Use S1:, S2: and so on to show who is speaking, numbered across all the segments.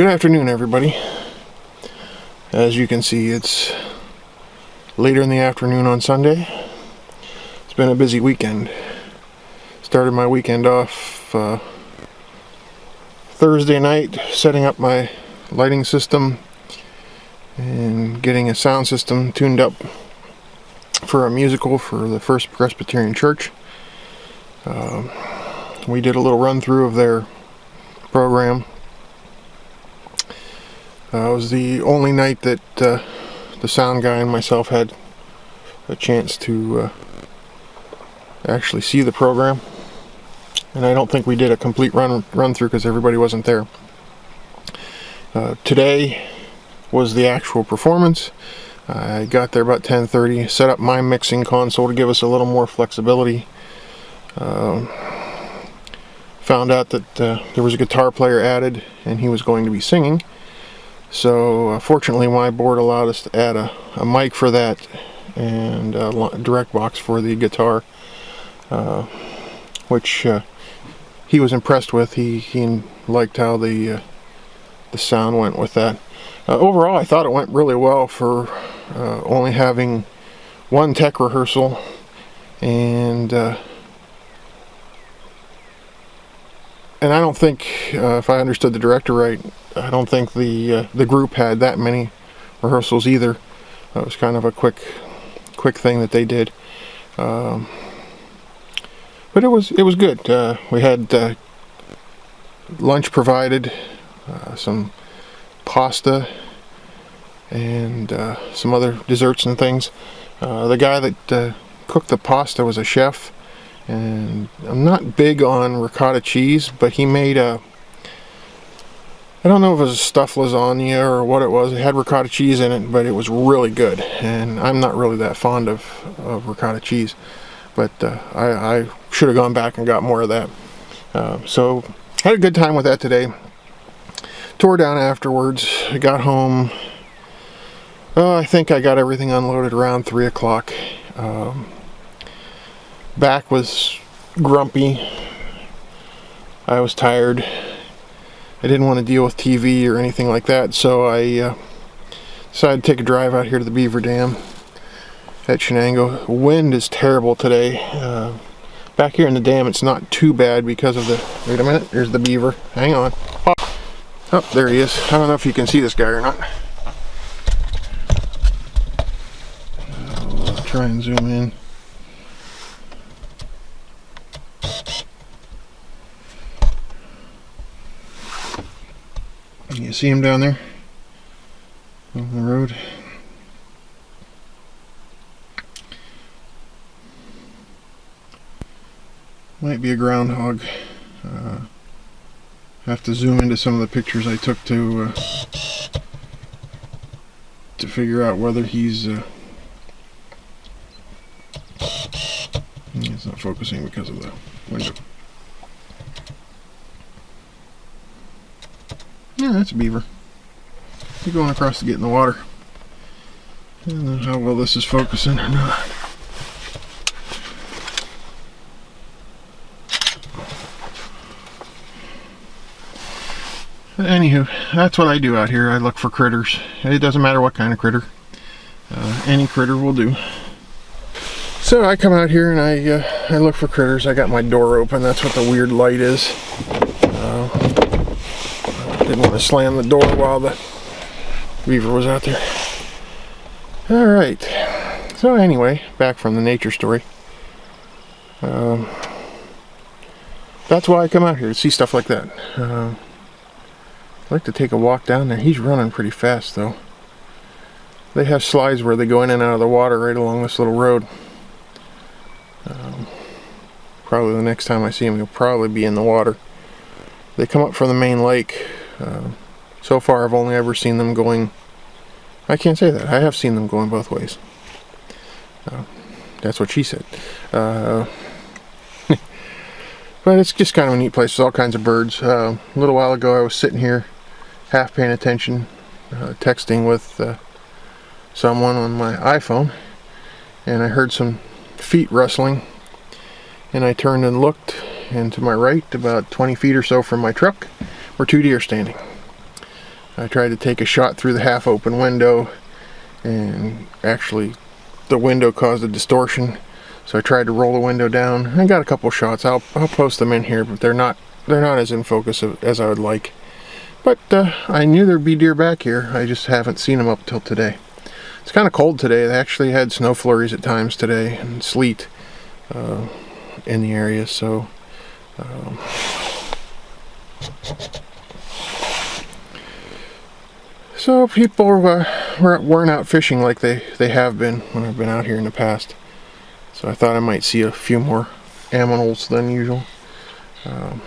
S1: Good afternoon, everybody. As you can see, it's later in the afternoon on Sunday. It's been a busy weekend. Started my weekend off Thursday night, setting up my lighting system and getting a sound system tuned up for a musical for the First Presbyterian Church. We did a little run through of their program. It was the only night that the sound guy and myself had a chance to actually see the program, and I don't think we did a complete run through because everybody wasn't there. Today was the actual performance. I got there about 10:30, set up my mixing console to give us a little more flexibility. Found out that there was a guitar player added and he was going to be singing. So fortunately my board allowed us to add a mic for that and a direct box for the guitar, which he was impressed with. He liked how the sound went with that. Overall, I thought it went really well for only having one tech rehearsal, and I don't think, if I understood the director right, I don't think the group had that many rehearsals either. It was kind of a quick thing that they did, but it was good. We had lunch provided, some pasta and some other desserts and things. The guy that cooked the pasta was a chef, and I'm not big on ricotta cheese, but he made I don't know if it was a stuffed lasagna or what it was. It had ricotta cheese in it, but it was really good, and I'm not really that fond of ricotta cheese, but I should have gone back and got more of that. So had a good time with that today. Tore down afterwards. I got home. I think I got everything unloaded around 3 o'clock. Back was grumpy. I was tired. I didn't want to deal with TV or anything like that, so I decided to take a drive out here to the Beaver Dam at Shenango. The wind is terrible today. Back here in the dam it's not too bad because of the... Wait a minute, there's the beaver. Hang on. Oh, there he is. I don't know if you can see this guy or not. I'll try and zoom in. You see him down there on the road? Might be a groundhog. Have to zoom into some of the pictures I took to figure out whether he's it's not focusing because of the window. Yeah, that's a beaver. He's going across to get in the water. I don't know how well this is focusing or not. But anywho, that's what I do out here. I look for critters. It doesn't matter what kind of critter. Any critter will do. So I come out here and I look for critters. I got my door open. That's what the weird light is. Didn't want to slam the door while the beaver was out there. Alright, so anyway, back from the nature story. That's why I come out here, to see stuff like that. I'd like to take a walk down there. He's running pretty fast though. They have slides where they go in and out of the water right along this little road. Probably the next time I see him, he'll probably be in the water. They come up from the main lake. So far I've only ever seen them going... I can't say that. I have seen them going both ways. That's what she said. But it's just kind of a neat place. There's all kinds of birds. A little while ago I was sitting here half paying attention, texting with someone on my iPhone, and I heard some feet rustling, and I turned and looked, and to my right, about 20 feet or so from my truck, were two deer standing. I tried to take a shot through the half open window, and actually the window caused a distortion, so I tried to roll the window down. I got a couple shots. I'll post them in here, but they're not as in focus as I would like. But I knew there'd be deer back here. I just haven't seen them up till today. It's kind of cold today. They actually had snow flurries at times today and sleet in the area, so so people weren't out fishing like they have been when I've been out here in the past. So I thought I might see a few more aminals than usual. I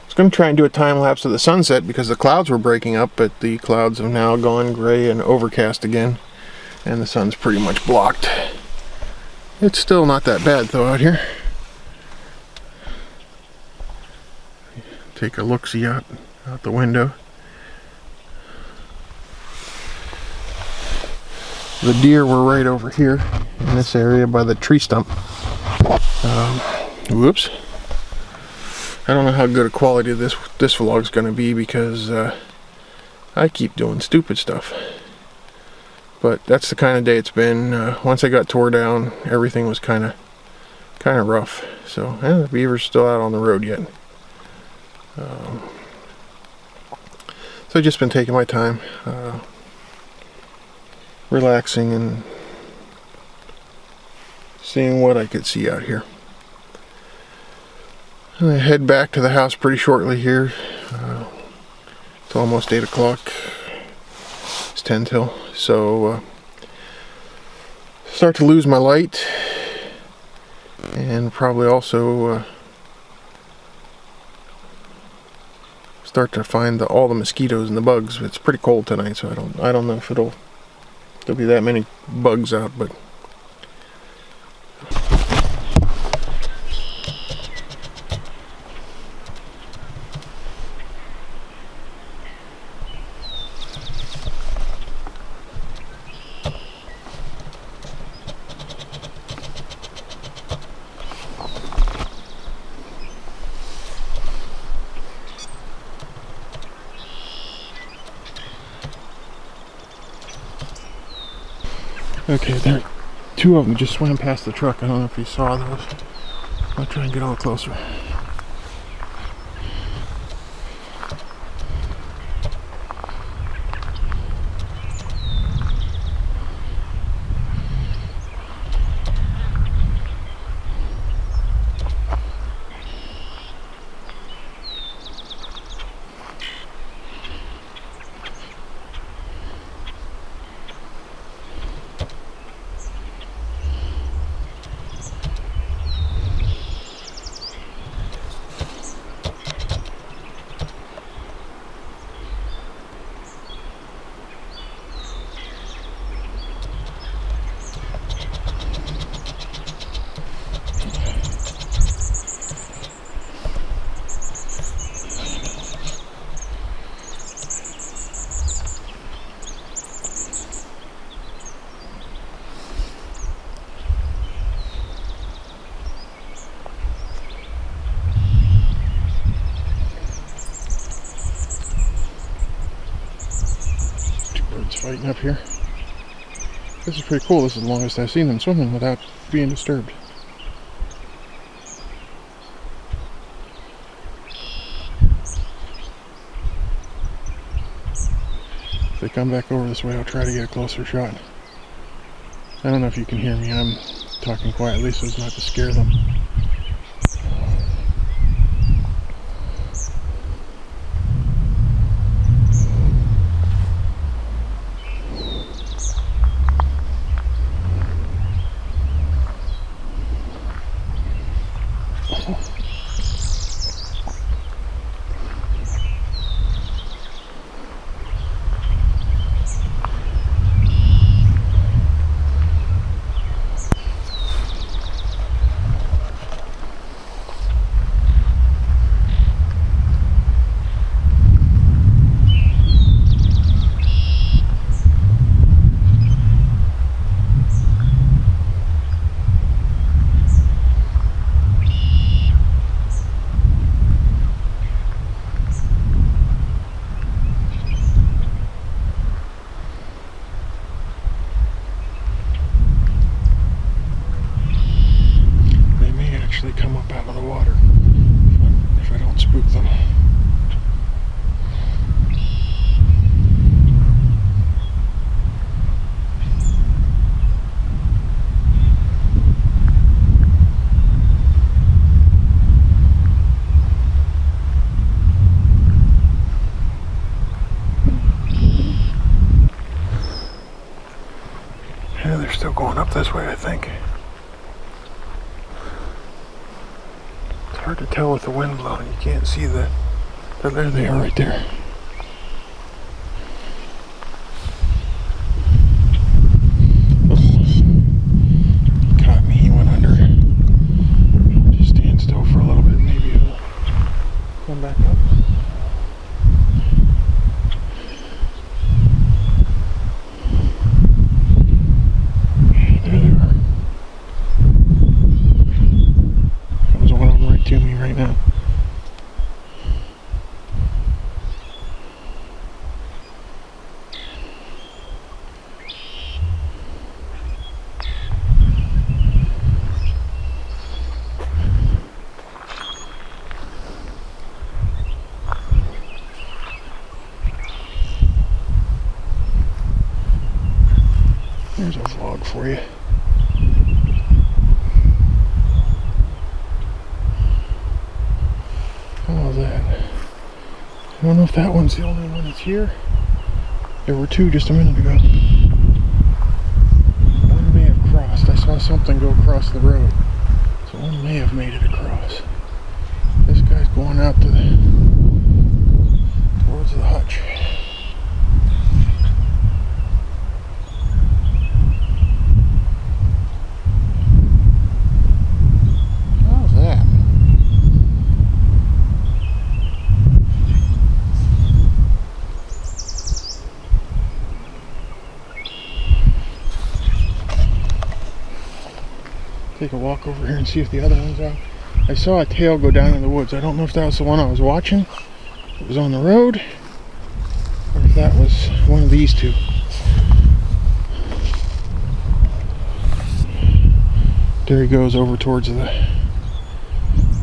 S1: was going to try and do a time lapse of the sunset because the clouds were breaking up, but the clouds have now gone gray and overcast again, and the sun's pretty much blocked. It's still not that bad though out here. Take a look-see out the window. The deer were right over here in this area by the tree stump. Whoops. I don't know how good a quality this vlog's going to be because I keep doing stupid stuff. But that's the kind of day it's been. Once I got tore down, everything was kind of rough. So the beaver's still out on the road yet. So I've just been taking my time, relaxing and seeing what I could see out here. I'm going to head back to the house pretty shortly here. It's almost 8 o'clock. It's 10 till. So start to lose my light, and probably also start to find all the mosquitoes and the bugs. It's pretty cold tonight, so I don't know if there'll be that many bugs out, but okay, there. Two of them just swam past the truck. I don't know if you saw those. I'll try and get a little closer. Fighting up here. This is pretty cool. This is the longest I've seen them swimming without being disturbed. If they come back over this way, I'll try to get a closer shot. I don't know if you can hear me. I'm talking quietly so as not to scare them. actually come up out of the water if I don't spook them. Yeah, they're still going up this way, I think. It's hard to tell with the wind blowing. You can't see the... There they are right there. He caught me. He went under. I'll just stand still for a little bit. Maybe it'll come back up. To me right now. There's a vlog for you. I don't know if that one's the only one that's here. There were two just a minute ago. One may have crossed. I saw something go across the road. So one may have made it across. This guy's going out to towards the hutch. Take a walk over here and see if the other one's out. I saw a tail go down in the woods. I don't know if that was the one I was watching. It was on the road, or if that was one of these two. There he goes over towards the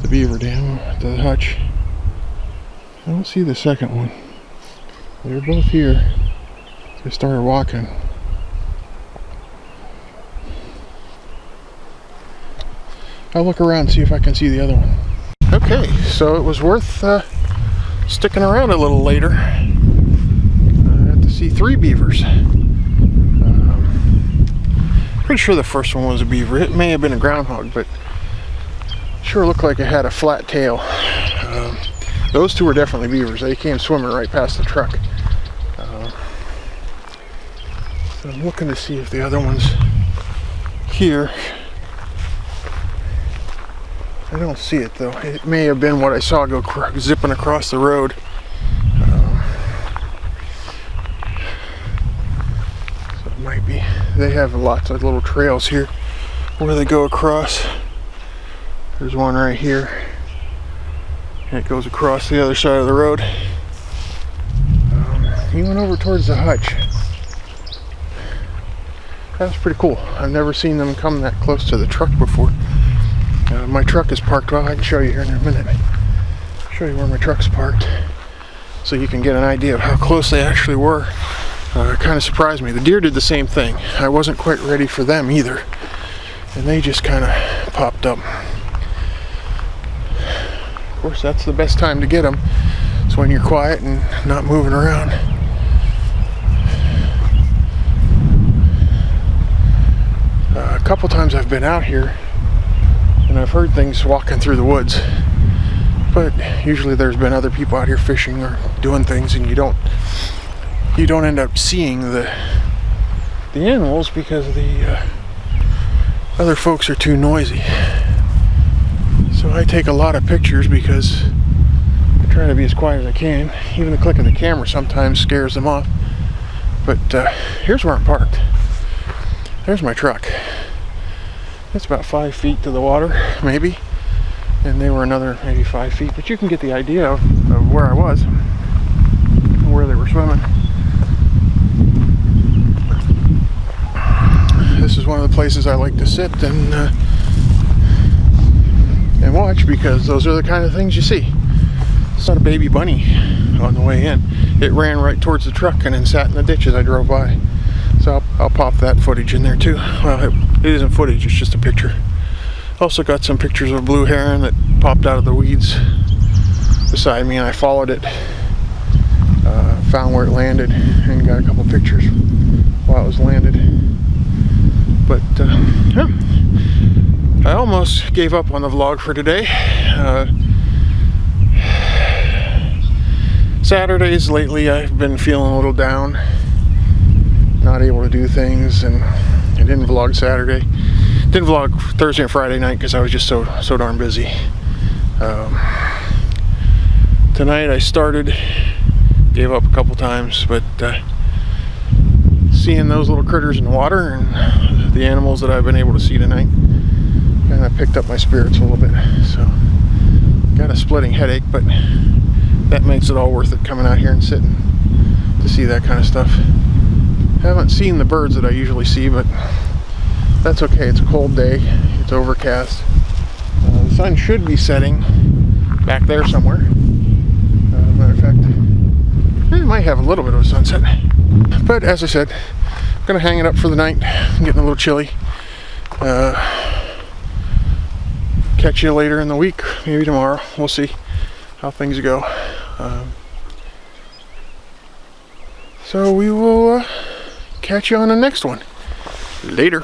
S1: beaver dam, to the hutch. I don't see the second one. They're both here. They started walking. I'll look around and see if I can see the other one. Okay, so it was worth sticking around a little later. I got to see 3 beavers. Pretty sure the first one was a beaver. It may have been a groundhog, but sure looked like it had a flat tail. Those 2 were definitely beavers. They came swimming right past the truck. So I'm looking to see if the other one's here. I don't see it though. It may have been what I saw go zipping across the road. So it might be. They have lots of little trails here where they go across. There's one right here. And it goes across the other side of the road. He went over towards the hutch. That was pretty cool. I've never seen them come that close to the truck before. My truck is parked. Well, I can show you here in a minute. Show you where my truck's parked, so you can get an idea of how close they actually were. It kind of surprised me. The deer did the same thing. I wasn't quite ready for them either, and they just kind of popped up. Of course, that's the best time to get them. It's when you're quiet and not moving around. A couple times I've been out here and I've heard things walking through the woods, but usually there's been other people out here fishing or doing things, and you don't end up seeing the animals because the other folks are too noisy. So I take a lot of pictures because I try to be as quiet as I can. Even the click of the camera sometimes scares them off. But here's where I'm parked. There's my truck. It's about 5 feet to the water, maybe, and they were another maybe 5 feet, but you can get the idea of where I was, where they were swimming. This is one of the places I like to sit and and watch, because those are the kind of things you see. Saw a baby bunny on the way in. It ran right towards the truck and then sat in the ditch as I drove by. So I'll pop that footage in there too. Well, it isn't footage, it's just a picture. Also got some pictures of a blue heron that popped out of the weeds beside me, and I followed it, found where it landed, and got a couple pictures while it was landed. But yeah, I almost gave up on the vlog for today. Saturdays lately I've been feeling a little down, not able to do things, and I didn't vlog Saturday. Didn't vlog Thursday and Friday night because I was just so darn busy. Tonight I started, gave up a couple times, but seeing those little critters in the water and the animals that I've been able to see tonight kind of picked up my spirits a little bit. So got a splitting headache, but that makes it all worth it coming out here and sitting to see that kind of stuff. Haven't seen the birds that I usually see, but that's okay. It's a cold day. It's overcast. The sun should be setting back there somewhere. Matter of fact, it might have a little bit of a sunset. But as I said, I'm going to hang it up for the night. I'm getting a little chilly. Catch you later in the week, maybe tomorrow. We'll see how things go. So we will catch you on the next one. Later.